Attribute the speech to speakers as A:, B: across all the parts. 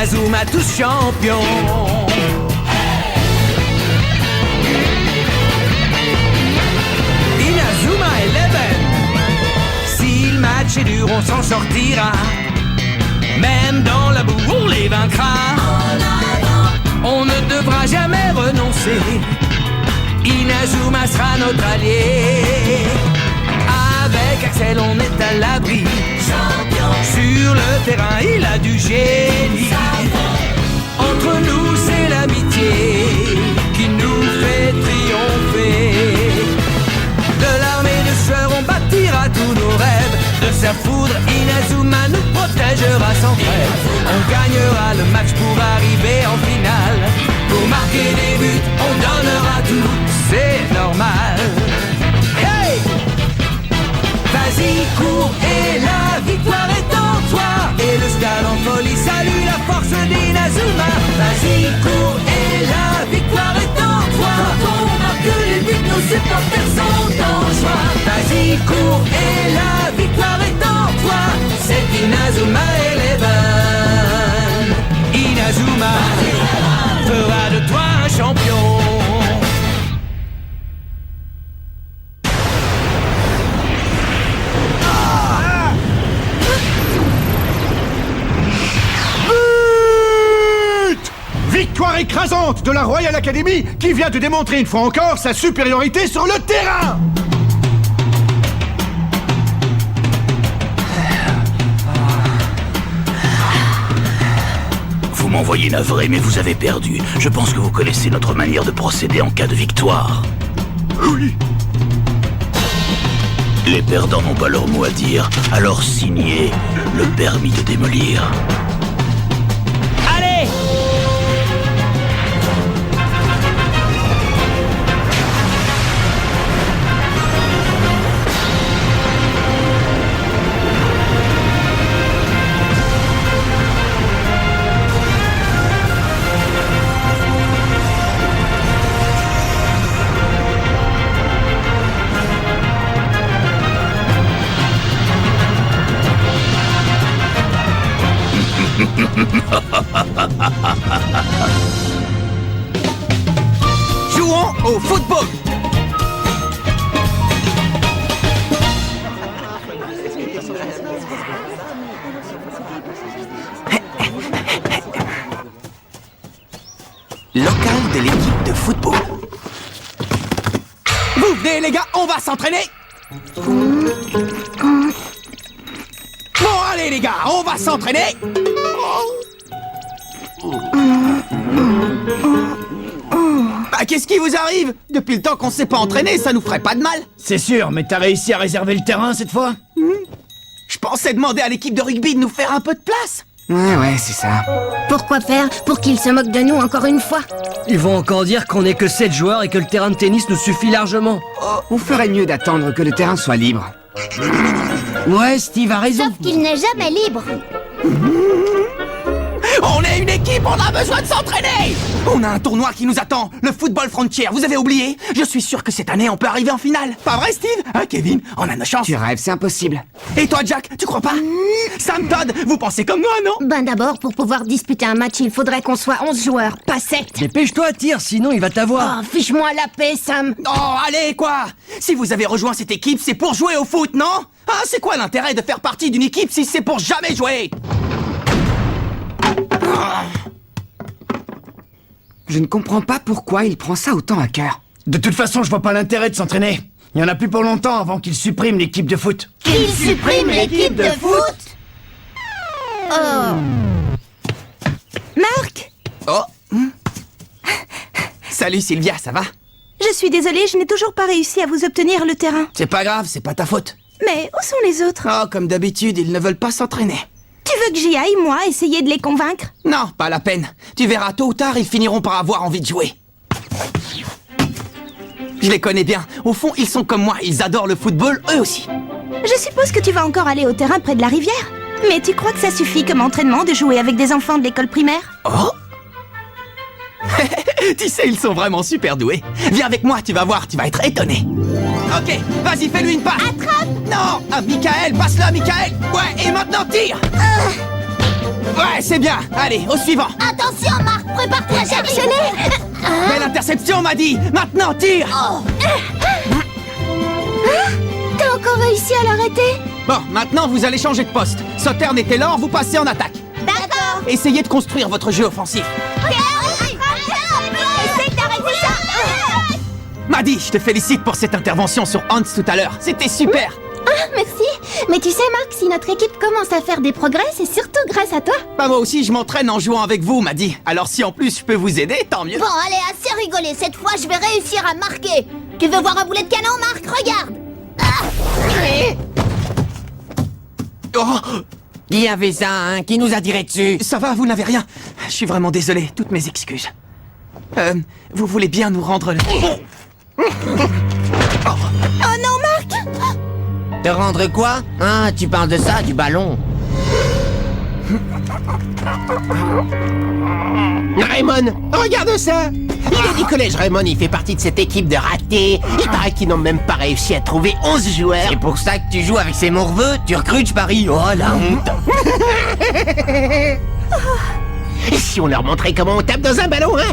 A: Inazuma tous champions. Inazuma Eleven. Si le match est dur, on s'en sortira. Même dans la boue, on les vaincra. On ne devra jamais renoncer. Inazuma sera notre allié. Avec Axel, on est à l'abri. Sur le terrain, il a du génie. Entre nous, c'est l'amitié qui nous fait triompher. De l'armée de sueur, on bâtira tous nos rêves. De sa foudre, Inazuma nous protégera sans trêve. On gagnera le match pour arriver en finale. Pour marquer des buts, on donnera tout, c'est normal. Hey! Vas-y, cours et la victoire est en toi. Et le stade en folie salue la force d'Inazuma. Vas-y, cours et la victoire est en toi. Quand on marque les buts, nos supporters sont en joie. Vas-y, cours et la victoire est en toi. C'est Inazuma Eleven. Inazuma fera de toi un champion.
B: Victoire écrasante de la Royal Academy qui vient de démontrer une fois encore sa supériorité sur le terrain.
C: Vous m'envoyez navré, mais vous avez perdu. Je pense que vous connaissez notre manière de procéder en cas de victoire.
B: Oui.
C: Les perdants n'ont pas leur mot à dire, alors signez le permis de démolir.
A: Allez!
D: Jouons au football. Local de l'équipe de football. Vous venez les gars, on va s'entraîner. Bon allez les gars, on va s'entraîner. Bah qu'est-ce qui vous arrive? Depuis le temps qu'on s'est pas entraîné, ça nous ferait pas de mal.
E: C'est sûr, mais t'as réussi à réserver le terrain cette fois?
D: Je pensais demander à l'équipe de rugby de nous faire un peu de place. Ouais, c'est ça.
F: Pourquoi faire? Pour qu'ils se moquent de nous encore une fois?
E: Ils vont encore dire qu'on est que 7 joueurs et que le terrain de tennis nous suffit largement.
D: On ferait mieux d'attendre que le terrain soit libre.
E: Ouais, Steve a raison.
F: Sauf qu'il n'est jamais libre.
D: On est une équipe, on a besoin de s'entraîner. On a un tournoi qui nous attend, le Football Frontier, vous avez oublié? Je suis sûr que cette année on peut arriver en finale. Pas vrai Steve? Hein Kevin? On a nos chances.
G: Tu rêves, c'est impossible.
D: Et toi Jack, tu crois pas? Sam Todd, vous pensez comme moi, non?
F: Ben d'abord, pour pouvoir disputer un match, il faudrait qu'on soit 11 joueurs, pas 7.
E: Dépêche-toi, tire, sinon il va t'avoir.
F: Oh, fiche-moi la paix, Sam.
D: Oh, allez, quoi? Si vous avez rejoint cette équipe, c'est pour jouer au foot, non? Ah, c'est quoi l'intérêt de faire partie d'une équipe si c'est pour jamais jouer?
G: Je ne comprends pas pourquoi il prend ça autant à cœur.
E: De toute façon, je vois pas l'intérêt de s'entraîner. Il y en a plus pour longtemps avant qu'il supprime l'équipe de foot.
F: Qu'il supprime l'équipe de foot? Oh.
H: Marc!
D: Oh. Salut Sylvia, ça va?
H: Je suis désolée, je n'ai toujours pas réussi à vous obtenir le terrain.
D: C'est pas grave, c'est pas ta faute.
H: Mais où sont les autres?
D: Oh, comme d'habitude, ils ne veulent pas s'entraîner.
H: Tu veux que j'y aille, moi, essayer de les convaincre?
D: Non, pas la peine. Tu verras, tôt ou tard, ils finiront par avoir envie de jouer. Je les connais bien. Au fond, ils sont comme moi, ils adorent le football, eux aussi.
H: Je suppose que tu vas encore aller au terrain près de la rivière. Mais tu crois que ça suffit comme entraînement de jouer avec des enfants de l'école primaire?
D: Oh. Tu sais, ils sont vraiment super doués. Viens avec moi, tu vas voir, tu vas être étonné. Ok, vas-y, fais-lui une passe.
F: Attrape!
D: Non, à Michael, passe-le à Michael. Ouais, et maintenant tire. Ouais, c'est bien. Allez, au suivant.
H: Attention, Marc, prépare-toi à charger.
D: Belle interception, m'a dit. Maintenant, tire.
H: T'as encore réussi à l'arrêter?
D: Bon, maintenant, vous allez changer de poste. Sautern et Taylor, vous passez en attaque.
H: D'accord.
D: Essayez de construire votre jeu offensif.
H: Essaye d'arrêter ça.
D: Maddy, je te félicite pour cette intervention sur Hans tout à l'heure. C'était super.
F: Ah, merci. Mais tu sais, Marc, si notre équipe commence à faire des progrès, c'est surtout grâce à toi.
D: Bah moi aussi, je m'entraîne en jouant avec vous, Maddy. Alors si en plus je peux vous aider, tant mieux.
H: Bon, allez, assez rigolé. Cette fois, je vais réussir à marquer. Tu veux voir un boulet de canon, Marc? Regarde.
D: Oh,
G: Qui y avait ça, hein? Qui nous a tiré dessus?
D: ça va, vous n'avez rien. Je suis vraiment désolé, toutes mes excuses. Vous voulez bien nous rendre le...
H: Oh non, Marc.
G: Te rendre quoi? Hein? Tu parles de ça, du ballon?
I: Raymond, regarde ça! Il est du collège Raymond, il fait partie de cette équipe de ratés. Il paraît qu'ils n'ont même pas réussi à trouver 11 joueurs.
G: C'est pour ça que tu joues avec ces morveux? Tu recrutes, je parie? Oh, la honte!
I: Et si on leur montrait comment on tape dans un ballon, hein?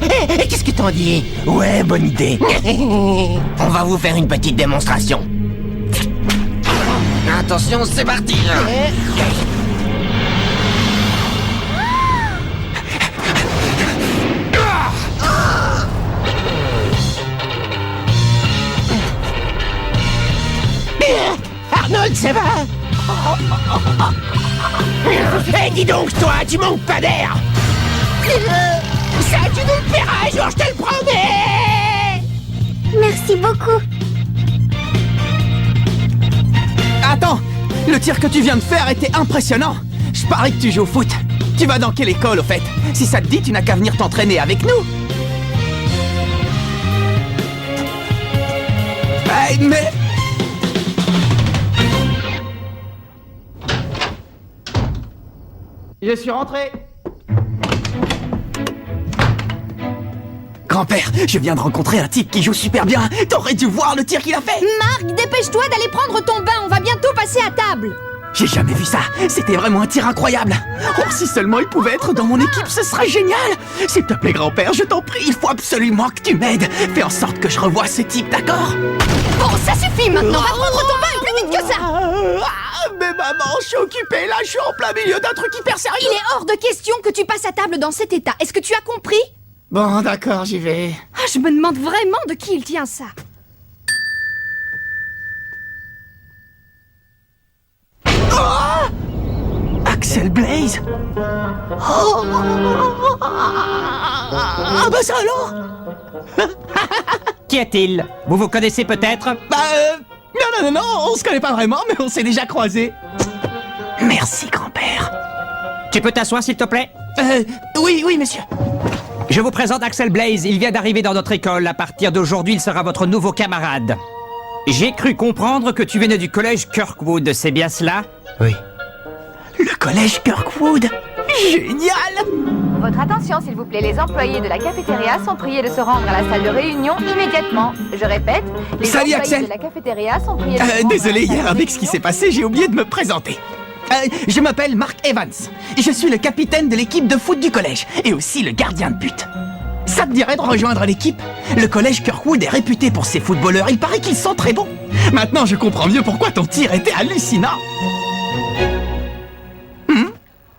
I: Qu'est-ce que t'en dis?
G: Ouais, bonne idée. On va vous faire une petite démonstration. Attention, c'est parti.
I: Arnold, ça va? Eh, dis donc, toi, tu manques pas d'air! Ça, tu nous le paieras un jour, je te le promets!
F: Merci beaucoup.
D: Attends, le tir que tu viens de faire était impressionnant. Je parie que tu joues au foot. Tu vas dans quelle école, au fait? Si ça te dit, tu n'as qu'à venir t'entraîner avec nous. Mais... Je suis rentré. Grand-père, je viens de rencontrer un type qui joue super bien. T'aurais dû voir le tir qu'il a fait.
F: Marc, dépêche-toi d'aller prendre ton bain. On va bientôt passer à table.
D: J'ai jamais vu ça. C'était vraiment un tir incroyable. Oh, si seulement il pouvait être dans mon équipe, ce serait génial. S'il te plaît, grand-père, je t'en prie, il faut absolument que tu m'aides. Fais en sorte que je revoie ce type, d'accord?
F: Bon, ça suffit maintenant. Va prendre ton bain et plus vite que ça.
D: Mais maman, je suis occupé là, je suis en plein milieu d'un truc hyper sérieux.
F: Il est hors de question que tu passes à table dans cet état. Est-ce que tu as compris?
D: Bon, d'accord, j'y vais.
F: Ah, je me demande vraiment de qui il tient ça.
D: Axel Blaze. Ah bah ça alors.
J: Qu'y a-t-il? Vous vous connaissez peut-être?
D: Non, on se connaît pas vraiment, mais on s'est déjà croisés. Merci, grand-père.
J: Tu peux t'asseoir, s'il te plaît?
D: Oui, monsieur.
J: Je vous présente Axel Blaze. Il vient d'arriver dans notre école. À partir d'aujourd'hui, il sera votre nouveau camarade. J'ai cru comprendre que tu venais du collège Kirkwood, c'est bien cela?
D: Oui. Le collège Kirkwood? Génial!
K: Votre attention, s'il vous plaît. Les employés de la cafétéria sont priés de se rendre à la salle de réunion immédiatement. Je répète, les
D: Salut,
K: employés
D: Axel.
K: de la cafétéria sont priés de se rendre
D: Désolé,
K: à la salle
D: hier,
K: de
D: avec ce qui
K: réunion
D: s'est passé, j'ai oublié de me présenter. Je m'appelle Mark Evans. Je suis le capitaine de l'équipe de foot du collège et aussi le gardien de but. Ça te dirait de rejoindre l'équipe? Le collège Kirkwood est réputé pour ses footballeurs. Il paraît qu'ils sont très bons. Maintenant, je comprends mieux pourquoi ton tir était hallucinant.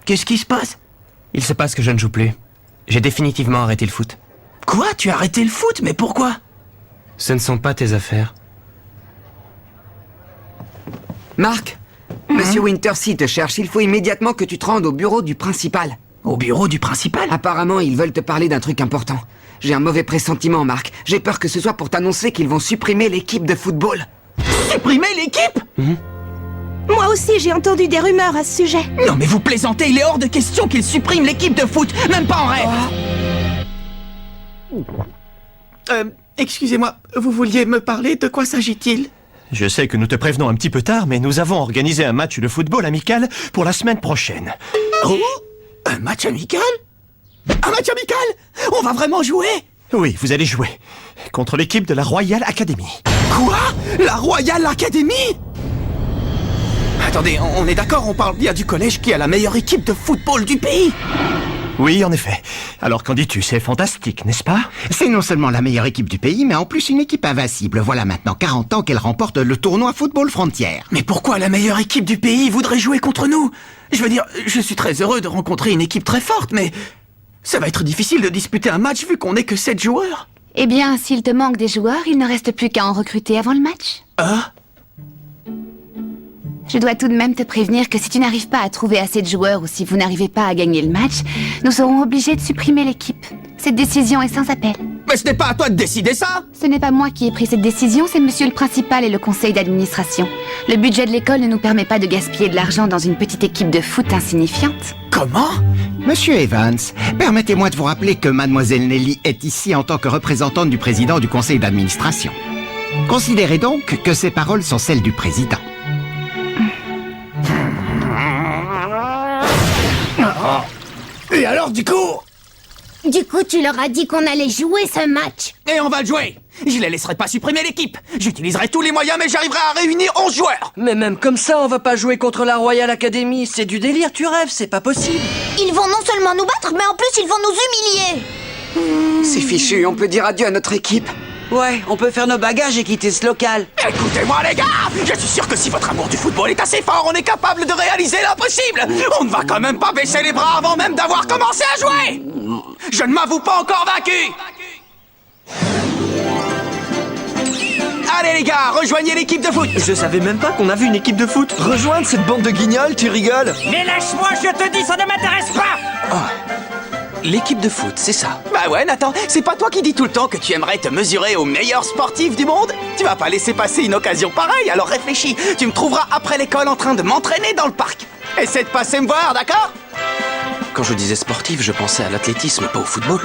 D: Qu'est-ce qui se passe?
L: Il se passe que je ne joue plus. J'ai définitivement arrêté le foot.
D: Quoi? Tu as arrêté le foot? Mais pourquoi?
L: Ce ne sont pas tes affaires.
G: Marc, Monsieur Wintersea te cherche. Il faut immédiatement que tu te rendes au bureau du principal.
D: Au bureau du principal?
G: Apparemment, ils veulent te parler d'un truc important. J'ai un mauvais pressentiment, Marc. J'ai peur que ce soit pour t'annoncer qu'ils vont supprimer l'équipe de football.
D: Supprimer l'équipe?
H: Moi aussi, j'ai entendu des rumeurs à ce sujet.
D: Non mais vous plaisantez, il est hors de question qu'ils suppriment l'équipe de foot, même pas en rêve. Excusez-moi, vous vouliez me parler? De quoi s'agit-il?
B: Je sais que nous te prévenons un petit peu tard, mais nous avons organisé un match de football amical pour la semaine prochaine.
D: Oh? Un match amical? Un match amical? On va vraiment jouer?
B: Oui, vous allez jouer contre l'équipe de la Royal Academy.
D: Quoi? La Royal Academy? Attendez, on est d'accord, on parle bien du collège qui a la meilleure équipe de football du pays.
I: Oui, en effet. Alors qu'en dis-tu, c'est fantastique, n'est-ce pas?
M: C'est non seulement la meilleure équipe du pays, mais en plus une équipe invincible. Voilà maintenant 40 ans qu'elle remporte le tournoi Football Frontière.
D: Mais pourquoi la meilleure équipe du pays voudrait jouer contre nous? Je veux dire, je suis très heureux de rencontrer une équipe très forte, mais ça va être difficile de disputer un match vu qu'on n'est que 7 joueurs.
K: Eh bien, s'il te manque des joueurs, il ne reste plus qu'à en recruter avant le match.
D: Ah?
K: Je dois tout de même te prévenir que si tu n'arrives pas à trouver assez de joueurs ou si vous n'arrivez pas à gagner le match, nous serons obligés de supprimer l'équipe. Cette décision est sans appel.
D: Mais ce n'est pas à toi de décider ça!
K: Ce n'est pas moi qui ai pris cette décision, c'est monsieur le principal et le conseil d'administration. Le budget de l'école ne nous permet pas de gaspiller de l'argent dans une petite équipe de foot insignifiante.
D: Comment?
M: Monsieur Evans, permettez-moi de vous rappeler que mademoiselle Nelly est ici en tant que représentante du président du conseil d'administration. Considérez donc que ces paroles sont celles du président.
E: Et alors, du coup?
F: Du coup, tu leur as dit qu'on allait jouer ce match.
D: Et on va le jouer! Je les laisserai pas supprimer l'équipe! J'utiliserai tous les moyens, mais j'arriverai à réunir 11 joueurs!
A: Mais même comme ça, on va pas jouer contre la Royal Academy. C'est du délire, tu rêves, c'est pas possible.
H: Ils vont non seulement nous battre, mais en plus ils vont nous humilier.
G: C'est fichu, on peut dire adieu à notre équipe.
A: Ouais, on peut faire nos bagages et quitter ce local.
D: Écoutez-moi les gars! Je suis sûr que si votre amour du football est assez fort, on est capable de réaliser l'impossible! On ne va quand même pas baisser les bras avant même d'avoir commencé à jouer! Je ne m'avoue pas encore vaincu! Allez les gars, rejoignez l'équipe de foot!
A: Je savais même pas qu'on avait une équipe de foot. Rejoindre cette bande de guignols, tu rigoles?
J: Mais lâche-moi, je te dis, ça ne m'intéresse pas!
A: L'équipe de foot, c'est ça.
D: Bah ouais Nathan, c'est pas toi qui dis tout le temps que tu aimerais te mesurer aux meilleurs sportifs du monde? Tu vas pas laisser passer une occasion pareille, alors réfléchis. Tu me trouveras après l'école en train de m'entraîner dans le parc. Essaie de passer me voir, d'accord?
A: Quand je disais sportif, je pensais à l'athlétisme, pas au football.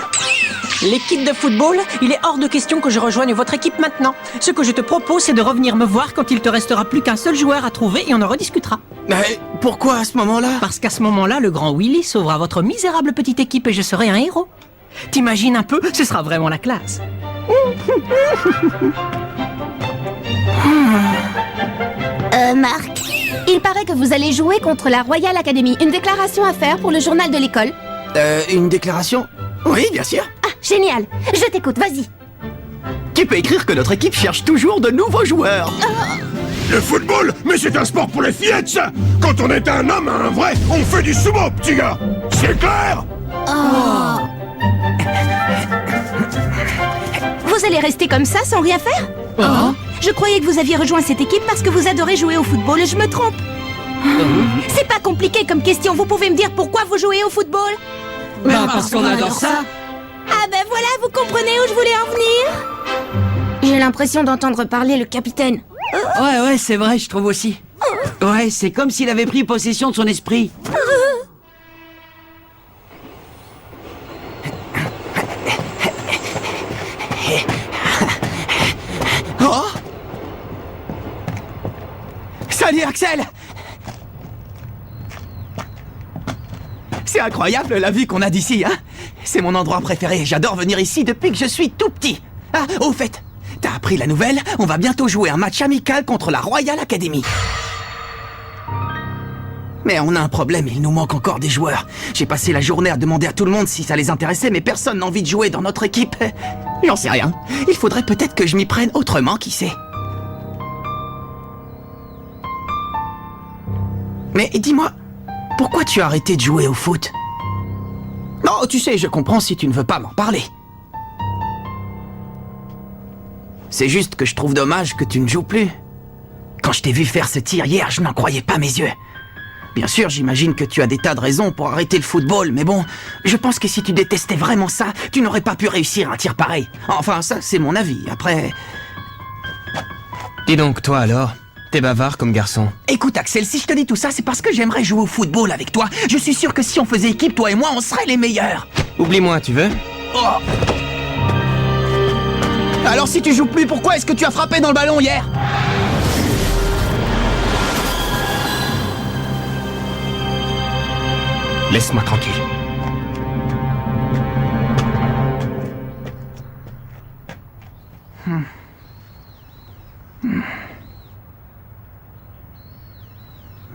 J: L'équipe de football, il est hors de question que je rejoigne votre équipe maintenant. Ce que je te propose, c'est de revenir me voir quand il te restera plus qu'un seul joueur à trouver et on en rediscutera.
D: Mais pourquoi à ce moment-là?
J: Parce qu'à ce moment-là, le grand Willy sauvera votre misérable petite équipe et je serai un héros. T'imagines un peu, ce sera vraiment la classe.
F: Marc, il paraît que vous allez jouer contre la Royal Academy. Une déclaration à faire pour le journal de l'école.
D: Une déclaration? Oui, bien sûr.
F: Ah, génial. Je t'écoute, vas-y.
D: Tu peux écrire que notre équipe cherche toujours de nouveaux joueurs.
B: Le football? Mais c'est un sport pour les fillettes, ça! Quand on est un homme, un vrai, on fait du sumo, petit gars! C'est clair?
F: Vous allez rester comme ça sans rien faire? Je croyais que vous aviez rejoint cette équipe parce que vous adorez jouer au football. Je me trompe? C'est pas compliqué comme question. Vous pouvez me dire pourquoi vous jouez au football?
J: Parce qu'on adore ça.
F: Ah ben voilà, vous comprenez où je voulais en venir? J'ai l'impression d'entendre parler le capitaine.
A: Ouais, c'est vrai, je trouve aussi. Ouais, c'est comme s'il avait pris possession de son esprit.
D: Oh! Salut Axel! C'est incroyable la vue qu'on a d'ici, hein? C'est mon endroit préféré, j'adore venir ici depuis que je suis tout petit. Ah, au fait, t'as appris la nouvelle? On va bientôt jouer un match amical contre la Royal Academy. Mais on a un problème, il nous manque encore des joueurs. J'ai passé la journée à demander à tout le monde si ça les intéressait, mais personne n'a envie de jouer dans notre équipe. J'en sais rien. Il faudrait peut-être que je m'y prenne autrement, qui sait. Mais dis-moi, pourquoi tu as arrêté de jouer au foot? Non, tu sais, je comprends si tu ne veux pas m'en parler. C'est juste que je trouve dommage que tu ne joues plus. Quand je t'ai vu faire ce tir hier, je n'en croyais pas mes yeux. Bien sûr, j'imagine que tu as des tas de raisons pour arrêter le football, mais bon, je pense que si tu détestais vraiment ça, tu n'aurais pas pu réussir un tir pareil. Enfin, ça, c'est mon avis. Après...
L: Dis donc, toi alors, t'es bavard comme garçon.
D: Écoute, Axel, si je te dis tout ça, c'est parce que j'aimerais jouer au football avec toi. Je suis sûr que si on faisait équipe, toi et moi, on serait les meilleurs.
L: Oublie-moi, tu veux?
D: Oh. Alors si tu joues plus, pourquoi est-ce que tu as frappé dans le ballon hier?
L: Laisse-moi tranquille.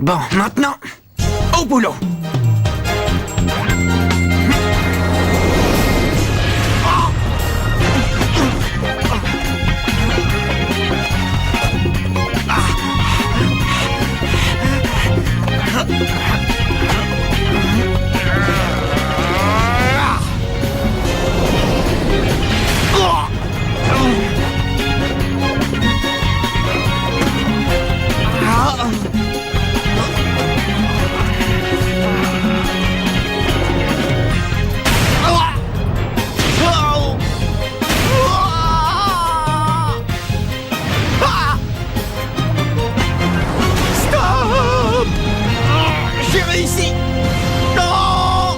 D: Bon, maintenant, au boulot. Stop! J'ai réussi! Non!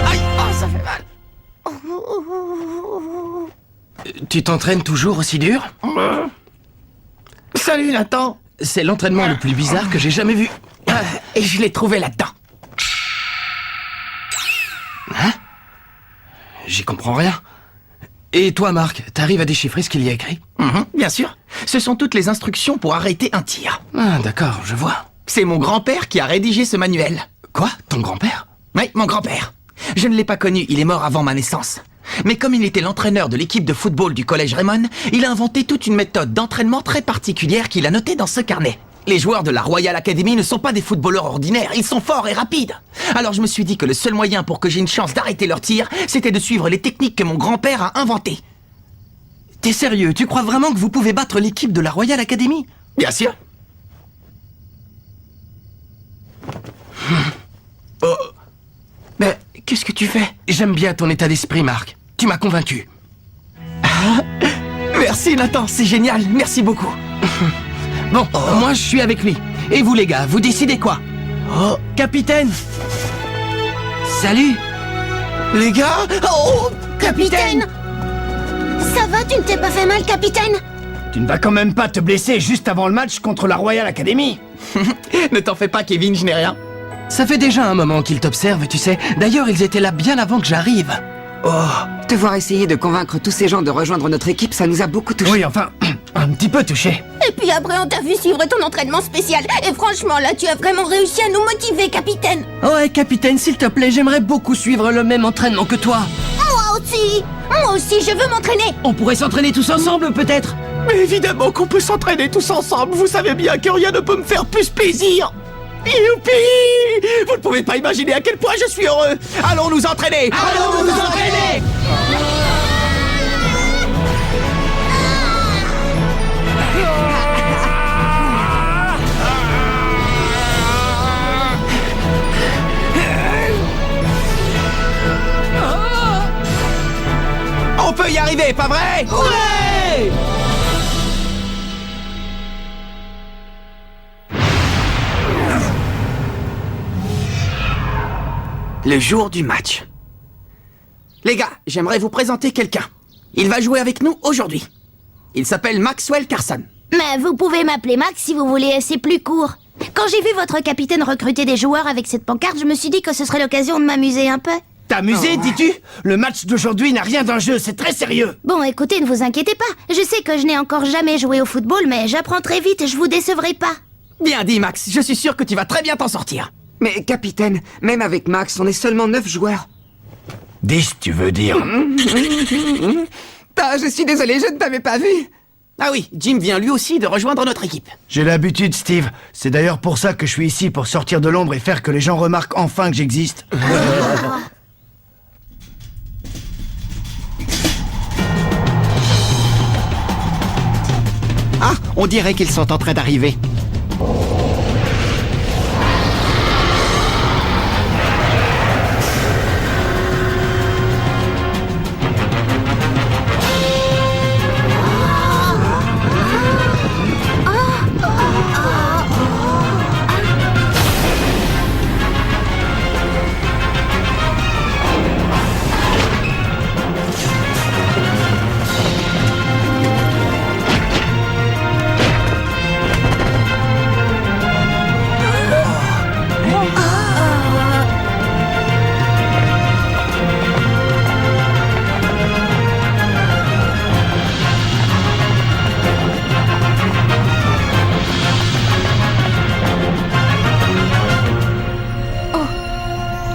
D: Aïe! Oh, ça fait mal!
L: Tu t'entraînes toujours aussi dur?
D: Salut Nathan!
L: C'est l'entraînement le plus bizarre que j'ai jamais vu.
D: Et je l'ai trouvé là-dedans.
L: Hein? J'y comprends rien. Et toi, Marc, t'arrives à déchiffrer ce qu'il y a écrit?
D: Bien sûr. Ce sont toutes les instructions pour arrêter un tir.
L: Ah, d'accord, je vois.
D: C'est mon grand-père qui a rédigé ce manuel.
L: Quoi? Ton grand-père?
D: Oui, mon grand-père. Je ne l'ai pas connu, il est mort avant ma naissance. Mais comme il était l'entraîneur de l'équipe de football du collège Raymond, il a inventé toute une méthode d'entraînement très particulière qu'il a notée dans ce carnet. Les joueurs de la Royal Academy ne sont pas des footballeurs ordinaires, ils sont forts et rapides. Alors je me suis dit que le seul moyen pour que j'ai une chance d'arrêter leur tir, c'était de suivre les techniques que mon grand-père a inventées.
L: T'es sérieux? Tu crois vraiment que vous pouvez battre l'équipe de la Royal Academy?
D: Bien sûr. Oh. Mais qu'est-ce que tu fais?
L: J'aime bien ton état d'esprit, Marc. Tu m'as convaincu.
D: Merci Nathan, c'est génial, merci beaucoup.
L: Bon, moi je suis avec lui. Et vous les gars, vous décidez quoi?
D: Oh, capitaine!
L: Salut!
D: Les gars! Oh,
H: Capitaine! Ça va, tu ne t'es pas fait mal, capitaine?
E: Tu ne vas quand même pas te blesser juste avant le match contre la Royal Academy?
D: Ne t'en fais pas, Kevin, je n'ai rien.
L: Ça fait déjà un moment qu'ils t'observent, tu sais. D'ailleurs, ils étaient là bien avant que j'arrive.
G: Oh, te voir essayer de convaincre tous ces gens de rejoindre notre équipe, ça nous a beaucoup touchés.
E: Oui, enfin, un petit peu touché.
H: Et puis après, on t'a vu suivre ton entraînement spécial. Et franchement, là, tu as vraiment réussi à nous motiver, capitaine.
L: Ouais, capitaine, s'il te plaît, j'aimerais beaucoup suivre le même entraînement que toi.
H: Moi aussi, je veux m'entraîner.
L: On pourrait s'entraîner tous ensemble, peut-être?
D: Mais évidemment qu'on peut s'entraîner tous ensemble, vous savez bien que rien ne peut me faire plus plaisir. Youpi! Vous ne pouvez pas imaginer à quel point je suis heureux. Allons nous entraîner. Allons nous entraîner. On peut y arriver, pas vrai? Ouais! Le jour du match. Les gars, j'aimerais vous présenter quelqu'un. Il va jouer avec nous aujourd'hui. Il s'appelle Maxwell Carson.
H: Mais vous pouvez m'appeler Max si vous voulez, c'est plus court. Quand j'ai vu votre capitaine recruter des joueurs avec cette pancarte, je me suis dit que ce serait l'occasion de m'amuser un peu.
E: T'amuser, dis-tu? Le match d'aujourd'hui n'a rien d'un jeu, c'est très sérieux.
H: Bon, écoutez, ne vous inquiétez pas. Je sais que je n'ai encore jamais joué au football, mais j'apprends très vite et je vous décevrai pas.
D: Bien dit, Max. Je suis sûr que tu vas très bien t'en sortir.
G: Mais capitaine, même avec Max, on est seulement 9 joueurs.
E: 10, tu veux dire?
G: Ah, je suis désolé, je ne t'avais pas vu.
D: Ah oui, Jim vient lui aussi de rejoindre notre équipe.
E: J'ai l'habitude, Steve. C'est d'ailleurs pour ça que je suis ici, pour sortir de l'ombre et faire que les gens remarquent enfin que j'existe.
M: Ah, on dirait qu'ils sont en train d'arriver.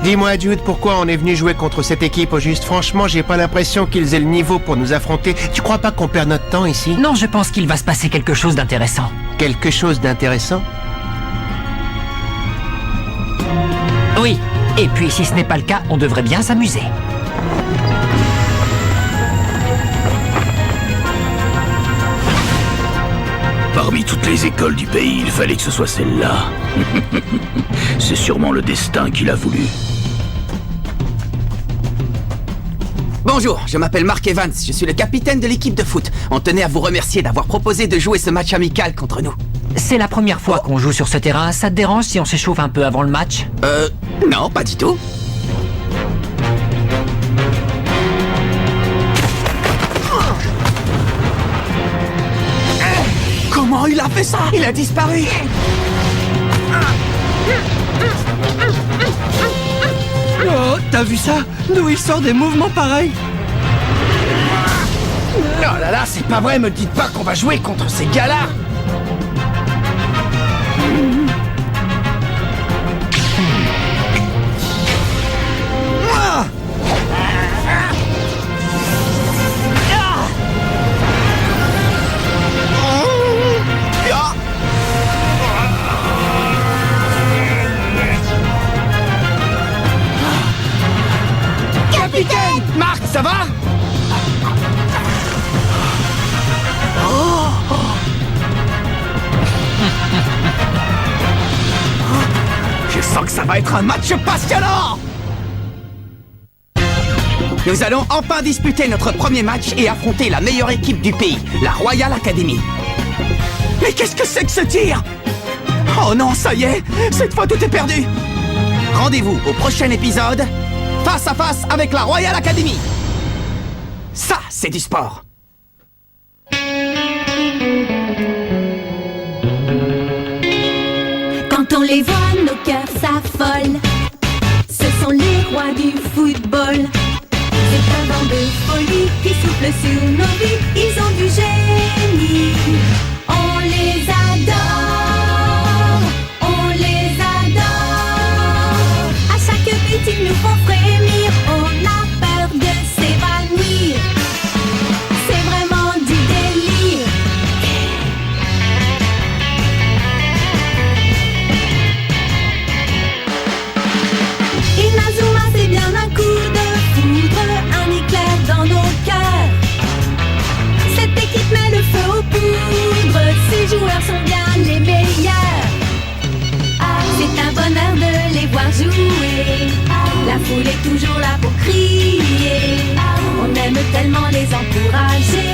I: Dis-moi, Jude, pourquoi on est venu jouer contre cette équipe au juste? Franchement, j'ai pas l'impression qu'ils aient le niveau pour nous affronter. Tu crois pas qu'on perd notre temps ici?
N: Non, je pense qu'il va se passer quelque chose d'intéressant.
I: Quelque chose d'intéressant?
N: Oui, et puis si ce n'est pas le cas, on devrait bien s'amuser.
C: Parmi toutes les écoles du pays, il fallait que ce soit celle-là. C'est sûrement le destin qu'il a voulu.
D: Bonjour, je m'appelle Mark Evans, je suis le capitaine de l'équipe de foot. On tenait à vous remercier d'avoir proposé de jouer ce match amical contre nous.
N: C'est la première fois qu'on joue sur ce terrain, ça te dérange si on s'échauffe un peu avant le match?
D: Non, pas du tout. Comment il a fait ça? Il a disparu.
E: Oh, t'as vu ça? D'où il sort des mouvements pareils?
D: Oh là là, c'est pas vrai, me dites pas qu'on va jouer contre ces gars-là. Capitaine! Marc, ça va? Je sens que ça va être un match passionnant! Nous allons enfin disputer notre premier match et affronter la meilleure équipe du pays, la Royal Academy. Mais qu'est-ce que c'est que ce tir? Oh non, ça y est, cette fois tout est perdu. Rendez-vous au prochain épisode, face à face avec la Royal Academy. Ça, c'est du sport.
F: Quand on les voit, nos cœurs s'affolent. Ce sont les rois du football. C'est un vent de folie qui souffle sur nos vies. Ils ont du génie. On les adore. On les adore. À chaque but, ils nous font frémir. On a peur de s'évanouir. C'est vraiment du délire. Inazuma, c'est bien un coup de foudre, un éclair dans nos cœurs. Cette équipe met le feu aux poudres, ces joueurs sont bien les meilleurs. C'est un bonheur de les voir jouer, la foule est toujours là pour crier. On aime tellement les encourager.